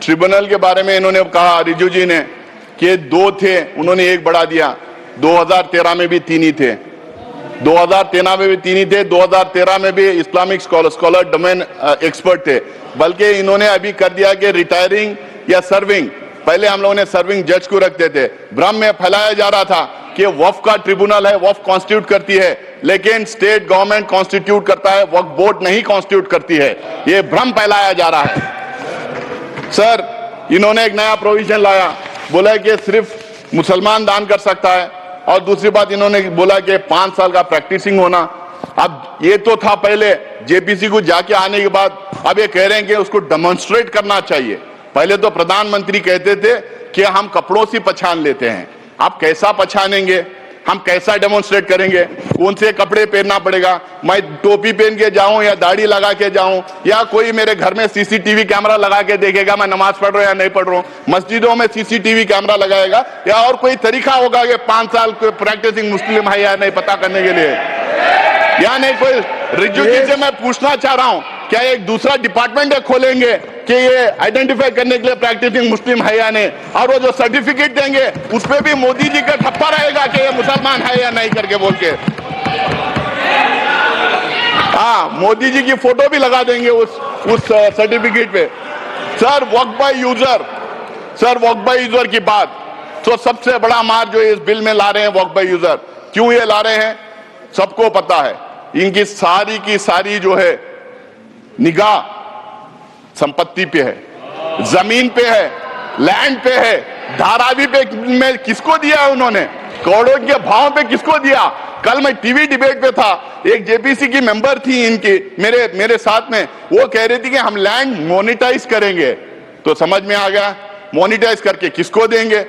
Tribunal के बारे में इन्होंने कहा, रिजू जी ने, कि 2 थे, उन्होंने 1 बढ़ा दिया। 2013 में भी 3 ही थे, 2013 में भी 3 ही थे, 2013 में भी इस्लामिक स्कॉलर डोमेन एक्सपर्ट थे। बल्कि इन्होंने अभी कर दिया कि रिटायरिंग या सर्विंग, पहले हम लोगों ने सर्विंग जज को रखते थे। भ्रम में फैलाया जा रहा था कि वक्फ का ट्रिब्यूनल है, वक्फ कॉन्स्टिट्यूट करती है, लेकिन स्टेट गवर्नमेंट कॉन्स्टिट्यूट करता है, वक्फ बोर्ड नहीं कॉन्स्टिट्यूट करती है। ये भ्रम फैलाया जा रहा है। सर, इन्होंने एक नया प्रोविजन लाया, बोला कि सिर्फ मुसलमान दान कर सकता है, और दूसरी बात इन्होंने बोला कि 5 साल का प्रैक्टिसिंग होना। अब ये तो था पहले, जेपीसी को जाके आने के बाद अब ये कह रहे हैं कि उसको डेमोन्स्ट्रेट करना चाहिए। पहले तो प्रधानमंत्री कहते थे कि हम कपड़ों से पहचान लेते हैं, आप कैसा पहचानेंगे, हम कैसा डेमोन्स्ट्रेट करेंगे, कौन से कपड़े पहनना पड़ेगा, मैं टोपी पहन के जाऊं या दाढ़ी लगा के जाऊं, या कोई मेरे घर में सीसीटीवी कैमरा लगा के देखेगा मैं नमाज पढ़ रहा हूं या नहीं पढ़ रहा हूं, मस्जिदों में सीसीटीवी कैमरा लगाएगा, या और कोई तरीका होगा कि 5 साल प्रैक्टिसिंग मुस्लिम है या नहीं पता करने के लिए, या नहीं कोई। रिजू जी से मैं पूछना चाह रहा हूं, क्या एक दूसरा डिपार्टमेंट खोलेंगे कि ये आइडेंटिफाई करने के लिए प्रैक्टिसिंग मुस्लिम है या नहीं, और वो जो सर्टिफिकेट देंगे उस पे भी मोदी जी का ठप्पा रहेगा कि ये मुसलमान है या नहीं करके बोल के। हाँ, मोदी जी की फोटो भी लगा देंगे उस सर्टिफिकेट पे। Sir, Waqf by user, sir Waqf by user की बात, तो सबसे बड़ा मार जो इस बिल में ला रहे हैं वक्फ बाय यूजर, क्यों ये ला रहे हैं सबको पता है। इनकी सारी की सारी जो है निगाह संपत्ति पे है, जमीन पे है, लैंड पे है, धारावी पे में किसको दिया है उन्होंने, करोड़ों के भाव पे किसको दिया। कल मैं टीवी डिबेट पे था, एक जेपीसी की मेंबर थी इनकी मेरे साथ में, वो कह रही थी कि हम लैंड मोनेटाइज करेंगे। तो समझ में आ गया, मोनेटाइज करके किसको देंगे।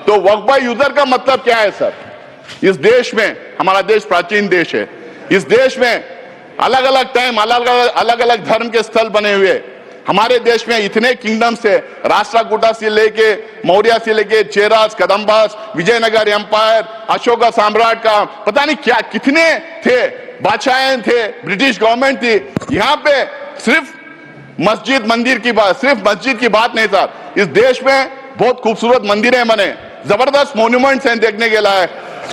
तो वक्फ बाय यूजर का मतलब क्या है सर। इस देश में, हमारा देश प्राचीन देश है, इस देश में अलग अलग टाइम अलग अलग धर्म के स्थल बने हुए। हमारे देश में इतने किंगडम्स है, राष्ट्रकूटा से लेके मौर्य से लेके चेरास, कदम्बास, विजयनगर एम्पायर, अशोका साम्राट का पता नहीं क्या कितने थे, बादशाहें थे, ब्रिटिश गवर्नमेंट थी। यहाँ पे सिर्फ मस्जिद मंदिर की बात, सिर्फ मस्जिद की बात नहीं सर, इस देश में बहुत खूबसूरत मंदिरें बने, जबरदस्त मोन्यूमेंट्स हैं देखने के लायक,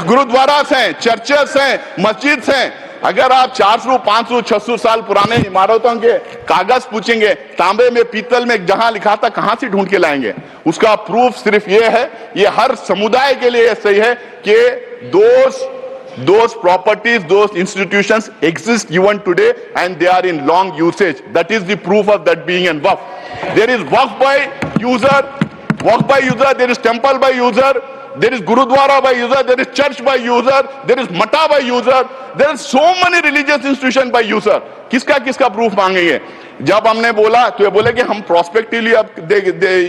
गुरुद्वारास हैं, चर्चेस हैं, मस्जिद हैं। अगर आप 400, 500, 600 साल पुराने इमारतों के कागज पूछेंगे, तांबे में, पीतल में जहां लिखा था, कहां से ढूंढ के लाएंगे। उसका प्रूफ सिर्फ ये है, ये हर समुदाय के लिए सही है कि those properties, those institutions exist even today and they are in long usage. That is the proof of that being in waqf. There is waqf by user, there is temple by user, there is gurudwara by user, there is church by user, there is mata by user, there is so many religious institution by user. किसका किसका proof मांगेंगे। जब हमने बोला तो ये बोले कि हम प्रोस्पेक्टिवली अब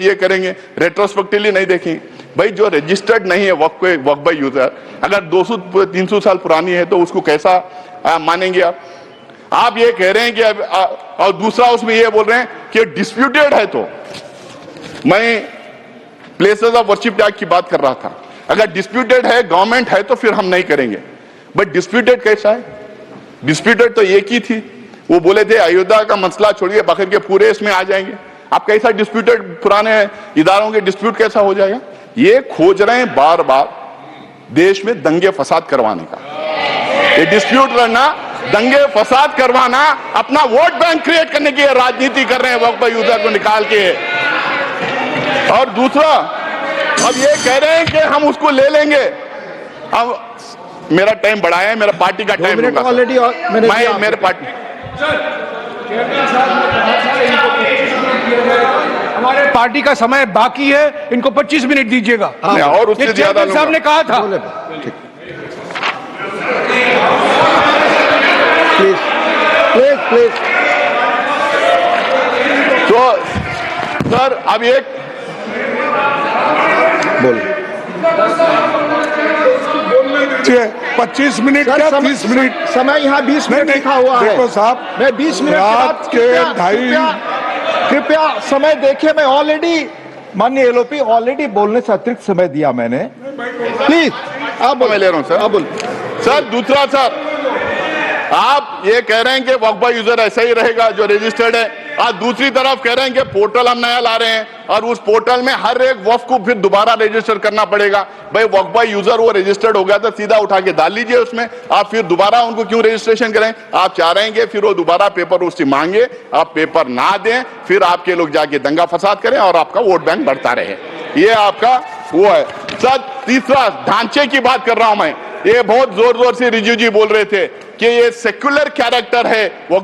ये करेंगे, रेट्रोस्पेक्टिवली नहीं देखेंगे। भाई जो रजिस्टर्ड नहीं है वक्फ बाय यूजर, अगर 200-300 साल पुरानी है तो उसको कैसा मानेंगे आप ये कह रहे हैं कि और दूसरा उसमें ये बोल रहे हैं कि डिस्प्यूटेड है। तो मैं प्लेसेस ऑफ वर्शिप एक्ट की बात कर रहा था, अगर डिस्प्यूटेड है, गवर्नमेंट है, तो फिर हम नहीं करेंगे। बट डिस्प्यूटेड कैसा है, डिस्प्यूटेड तो एक ही थी, वो बोले थे अयोध्या का मसला छोड़िए बाकी के पूरे इसमें आ जाएंगे। आप कैसा डिस्प्यूटेड, पुराने इदारों के डिस्प्यूट कैसा हो जाएगा। ये खोज रहे हैं बार बार देश में दंगे फसाद करवाने का, ये डिस्प्यूट लड़ना, दंगे फसाद करवाना, अपना वोट बैंक क्रिएट करने की राजनीति कर रहे हैं वक्फ बाय यूजर को निकाल के। और दूसरा अब ये कह रहे हैं कि हम उसको ले लेंगे। अब मेरा टाइम बढ़ा है, मेरा पार्टी का टाइम ऑलरेडी मेरे पार्टी हमारे पार्टी का समय बाकी है, इनको 25 मिनट दीजिएगा। और उससे ज्यादा साहब ने कहा था। प्लीज तो सर अब एक बोल 25 मिनट क्या 30 मिनट समय यहाँ 20 मिनट लिखा हुआ है। देखो साहब, मैं 20 मिनट रात के 2:30 कृपया समय देखिए। मैं ऑलरेडी माननीय एलओपी ऑलरेडी बोलने से अतिरिक्त समय दिया मैंने। प्लीज अब मैं ले रहा हूं सर। अब बोल सर दूसरा, सर आप ये कह रहे हैं कि वक्फ बाय यूजर ऐसा ही रहेगा जो रजिस्टर्ड है, आज दूसरी तरफ कह रहे हैं कि पोर्टल हम नया ला रहे हैं और उस पोर्टल में हर एक वक्फ को फिर दोबारा रजिस्टर करना पड़ेगा। भाई वक्फ बाय यूजर वो रजिस्टर्ड हो गया तो सीधा उठा के डाल लीजिए उसमें, आप फिर दोबारा उनको क्यों रजिस्ट्रेशन करें? आप चाह रहे हैं कि फिर वो दोबारा पेपर उससे मांगे, आप पेपर ना दें, फिर आपके लोग जाके दंगा फसाद करें और आपका वोट बैंक बढ़ता रहे। ये आपका वो है। सर तीसरा ढांचे की बात कर रहा हूं मैं, ये बहुत जोर जोर से रिजू जी बोल रहे थे कि ये सेक्युलर कैरेक्टर है वक्फ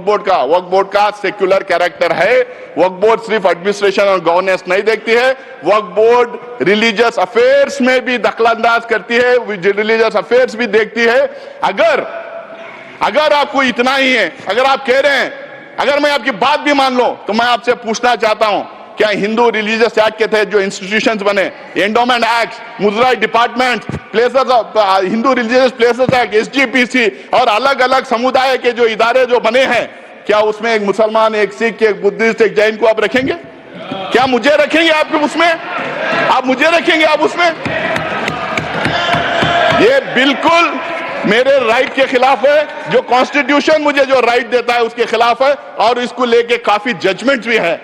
बोर्ड का सेक्युलर कैरेक्टर है। वक्फ बोर्ड सिर्फ एडमिनिस्ट्रेशन और गवर्नेंस नहीं देखती है, वक्फ बोर्ड रिलीजियस अफेयर्स में भी दखलंदाज करती है, रिलीजियस अफेयर्स भी देखती है। अगर आपको इतना ही है, अगर आप कह रहे हैं, अगर मैं आपकी बात भी मान लो तो मैं आपसे पूछना चाहता हूं, क्या हिंदू रिलीजियस एक्ट के तहत जो इंस्टीट्यूशंस बने, endowment act, Muzrai department, places of Hindu religious places act, SGPC और अलग अलग समुदाय के जो इदारे जो बने हैं, क्या उसमें एक मुसलमान, एक सिख, एक बुद्धिस्ट, एक जैन को आप रखेंगे? क्या मुझे रखेंगे आप उसमें? आप मुझे रखेंगे आप उसमें? ये बिल्कुल मेरे राइट के खिलाफ है, जो कॉन्स्टिट्यूशन मुझे जो राइट देता है उसके खिलाफ है, और इसको लेके काफी जजमेंट भी है।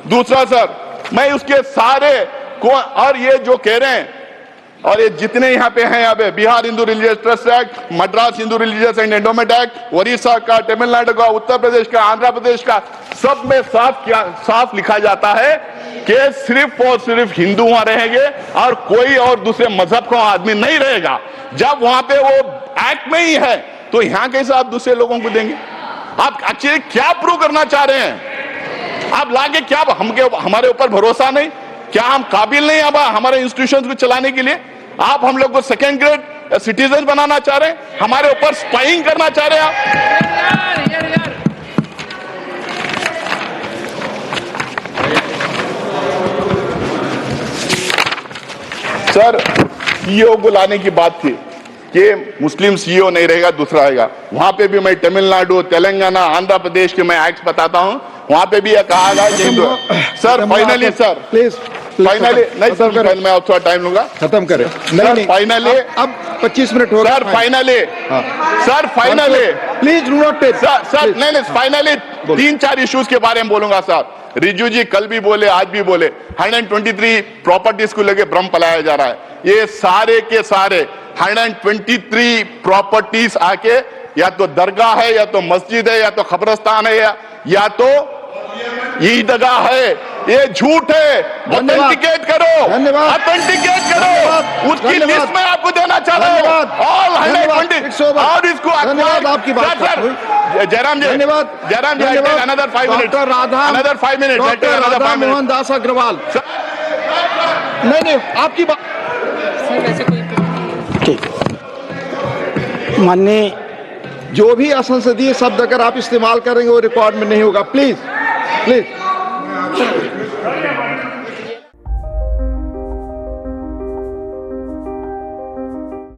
दूसरा सर, मैं उसके सारे को, और ये जो कह रहे हैं, और ये जितने यहाँ पे हैं, यहाँ पे Bihar Hindu religious trust act, Madras Hindu religious and endowment act, Orissa का, तमिलनाडु का, उत्तर प्रदेश का, आंध्र प्रदेश का, सब में साफ लिखा जाता है कि सिर्फ और सिर्फ हिंदू वहां रहेंगे और कोई और दूसरे मजहब का आदमी नहीं रहेगा। जब वहां पे वो एक्ट में ही है तो यहाँ कैसे आप दूसरे लोगों को देंगे? आप एक्चुअली क्या प्रूव करना चाह रहे हैं? आप लाके क्या हमारे ऊपर भरोसा नहीं? क्या हम काबिल नहीं अब हमारे इंस्टीट्यूशंस को चलाने के लिए? आप हम लोग को सेकेंड ग्रेड सिटीजन बनाना चाह रहे हैं, हमारे ऊपर स्पाइंग करना चाह रहे हैं आप। सर सीईओ को लाने की बात थी कि मुस्लिम सीईओ नहीं रहेगा, दूसरा आएगा। वहां पे भी मैं तमिलनाडु, तेलंगाना, आंध्र प्रदेश के मैं एक्ट बताता हूं, वहां पे भी यह कहा गया कि sir finally sir please finally नहीं सर, मैं अब थोड़ा टाइम लूंगा, खत्म करें। नहीं फाइनली अब 25 मिनट हो गए sir, finally sir, finally please do not take sir नहीं फाइनली 3-4 इश्यूज के बारे में बोलूंगा सर। रिजू जी कल भी बोले, आज भी बोले, 123 प्रॉपर्टीज को लेके भ्रम फैलाया जा रहा है। ये सारे के सारे 123 प्रॉपर्टीज आके या तो दरगाह है, या तो मस्जिद है, या तो कब्रिस्तान है, या तो ईदगाह है। ये झूठ है। ऑथेंटिकेट करो, धन्यवाद, ऑथेंटिकेट करो, उसकी लिस्ट में आपको देना चाह रहा हूं। ऑल 120 और इसको धन्यवाद आपकी बात सर। जयराम जी, धन्यवाद, Jairam ji, another 5 minutes, doctor Radha, another 5 minutes, doctor Radha Mohan Das Agrawal. नहीं आपकी बात माननीय, जो भी असंसदीय शब्द अगर आप इस्तेमाल करेंगे वो रिकॉर्ड में नहीं होगा। Please please